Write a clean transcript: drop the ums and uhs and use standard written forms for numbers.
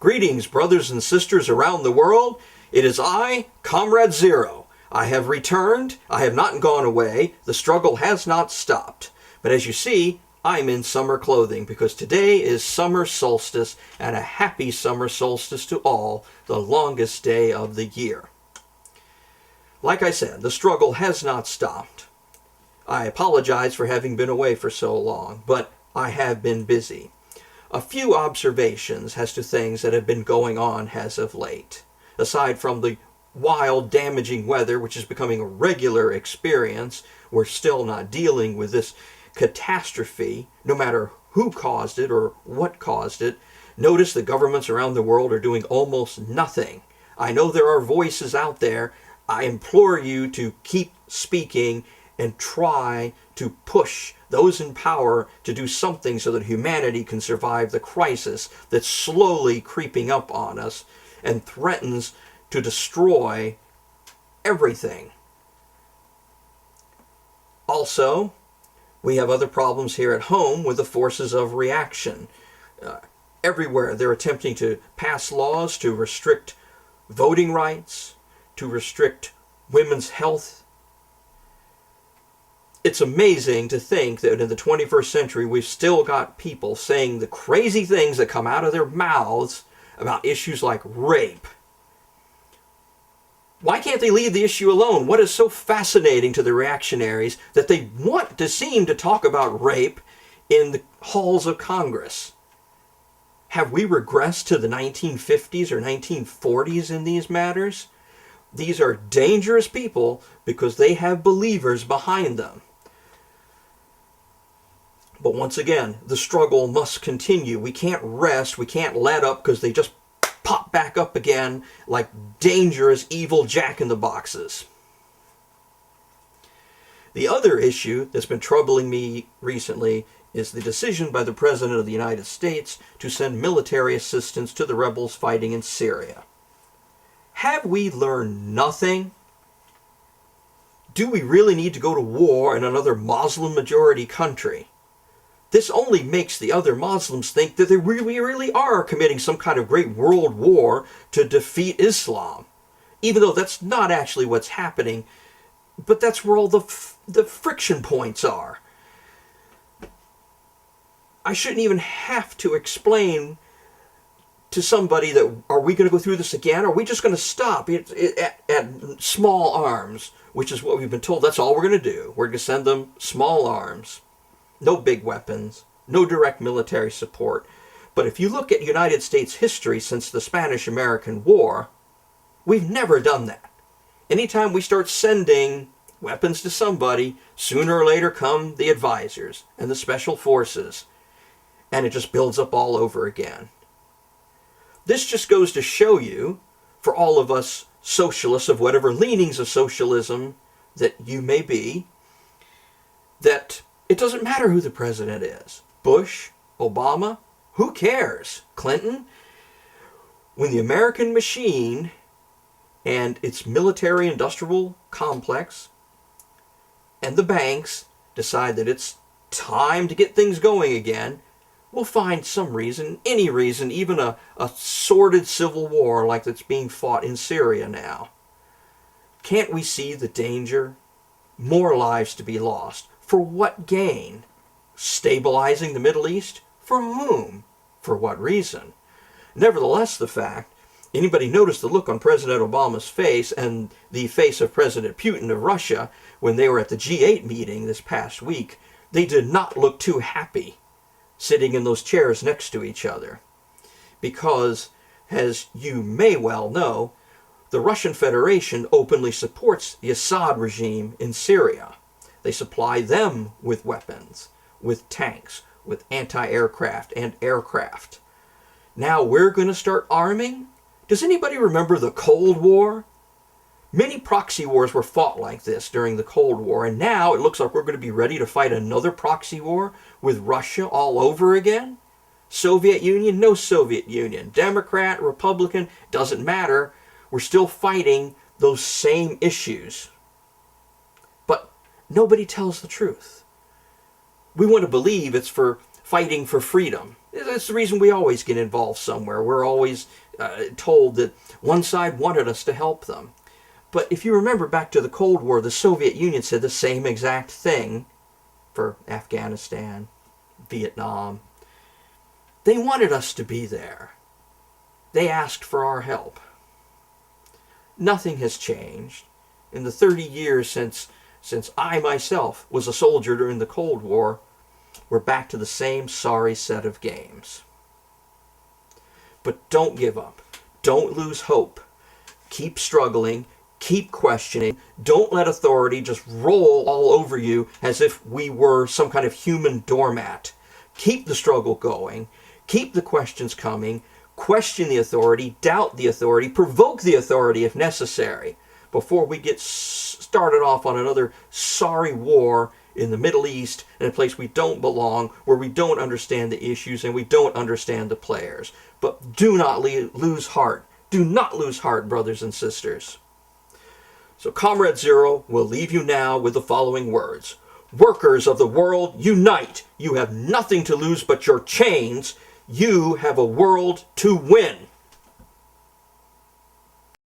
Greetings, brothers and sisters around the world. It is I, Comrade Zero. I have returned. I have not gone away. The struggle has not stopped. But as you see, I'm in summer clothing because today is summer solstice, and a happy summer solstice to all, the longest day of the year. Like I said, the struggle has not stopped. I apologize for having been away for so long, but I have been busy. A few observations as to things that have been going on as of late. Aside from the wild, damaging weather, which is becoming a regular experience, we're still not dealing with this catastrophe, no matter who caused it or what caused it. Notice the governments around the world are doing almost nothing. I know there are voices out there. I implore you to keep speaking and try to push those in power to do something so that humanity can survive the crisis that's slowly creeping up on us and threatens to destroy everything. Also, we have other problems here at home with the forces of reaction. Everywhere they're attempting to pass laws to restrict voting rights, to restrict women's health. It's amazing to think that in the 21st century we've still got people saying the crazy things that come out of their mouths about issues like rape. Why can't they leave the issue alone? What is so fascinating to the reactionaries that they want to seem to talk about rape in the halls of Congress? Have we regressed to the 1950s or 1940s in these matters? These are dangerous people because they have believers behind them. But once again, the struggle must continue. We can't rest, we can't let up because they just pop back up again like dangerous, evil jack-in-the-boxes. The other issue that's been troubling me recently is the decision by the President of the United States to send military assistance to the rebels fighting in Syria. Have we learned nothing? Do we really need to go to war in another Muslim-majority country? This only makes the other Muslims think that we really are committing some kind of great world war to defeat Islam, even though that's not actually what's happening, but that's where all the friction points are. I shouldn't even have to explain to somebody that, are we going to go through this again? Are we just going to stop at small arms, which is what we've been told? That's all we're going to do. We're going to send them small arms. No big weapons, no direct military support. But if you look at United States history since the Spanish-American War, we've never done that. Anytime we start sending weapons to somebody, sooner or later come the advisors and the special forces, and it just builds up all over again. This just goes to show you, for all of us socialists of whatever leanings of socialism that you may be, that it doesn't matter who the president is. Bush, Obama, who cares? Clinton? When the American machine and its military-industrial complex and the banks decide that it's time to get things going again, we'll find some reason, any reason, even a sordid civil war like that's being fought in Syria now. Can't we see the danger? More lives to be lost. For what gain? Stabilizing the Middle East? For whom? For what reason? Nevertheless, the fact, anybody notice the look on President Obama's face and the face of President Putin of Russia when they were at the G8 meeting this past week? They did not look too happy sitting in those chairs next to each other. Because, as you may well know, the Russian Federation openly supports the Assad regime in Syria. They supply them with weapons, with tanks, with anti-aircraft and aircraft. Now we're going to start arming? Does anybody remember the Cold War? Many proxy wars were fought like this during the Cold War, and now it looks like we're going to be ready to fight another proxy war with Russia all over again? Soviet Union? No Soviet Union. Democrat, Republican, doesn't matter. We're still fighting those same issues. Nobody tells the truth. We want to believe it's for fighting for freedom. That's the reason we always get involved somewhere. We're always told that one side wanted us to help them. But if you remember back to the Cold War, the Soviet Union said the same exact thing for Afghanistan, Vietnam. They wanted us to be there. They asked for our help. Nothing has changed. In the 30 years since I myself was a soldier during the Cold War, we're back to the same sorry set of games. But don't give up. Don't lose hope. Keep struggling. Keep questioning. Don't let authority just roll all over you as if we were some kind of human doormat. Keep the struggle going. Keep the questions coming. Question the authority. Doubt the authority. Provoke the authority if necessary, before we get started off on another sorry war in the Middle East, in a place we don't belong, where we don't understand the issues and we don't understand the players. But do not lose heart. Do not lose heart, brothers and sisters. So Comrade Zero will leave you now with the following words. Workers of the world, unite! You have nothing to lose but your chains. You have a world to win.